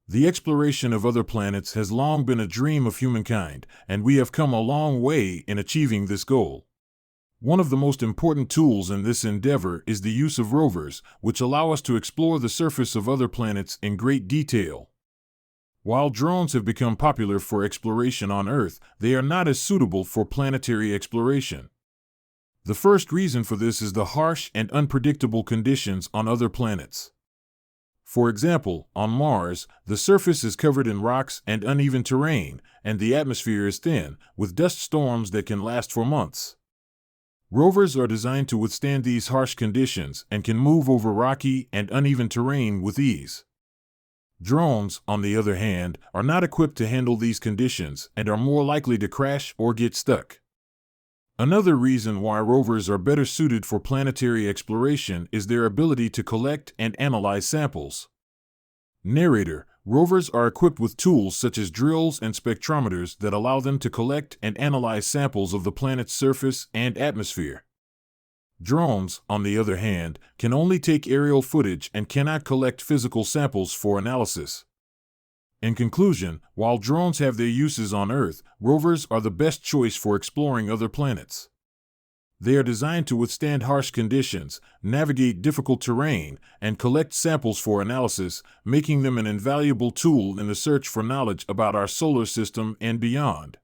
The exploration of other planets has long been a dream of humankind, and we have come a long way in achieving this goal. One of the most important tools in this endeavor is the use of rovers, which allow us to explore the surface of other planets in great detail. While drones have become popular for exploration on Earth, they are not as suitable for planetary exploration. The first reason for this is the harsh and unpredictable conditions on other planets. For example, on Mars, the surface is covered in rocks and uneven terrain, and the atmosphere is thin, with dust storms that can last for months. Rovers are designed to withstand these harsh conditions and can move over rocky and uneven terrain with ease. Drones, on the other hand, are not equipped to handle these conditions and are more likely to crash or get stuck. Another reason why rovers are better suited for planetary exploration is their ability to collect and analyze samples. Narrator: rovers are equipped with tools such as drills and spectrometers that allow them to collect and analyze samples of the planet's surface and atmosphere. Drones, on the other hand, can only take aerial footage and cannot collect physical samples for analysis. In conclusion, while drones have their uses on Earth, rovers are the best choice for exploring other planets. They are designed to withstand harsh conditions, navigate difficult terrain, and collect samples for analysis, making them an invaluable tool in the search for knowledge about our solar system and beyond.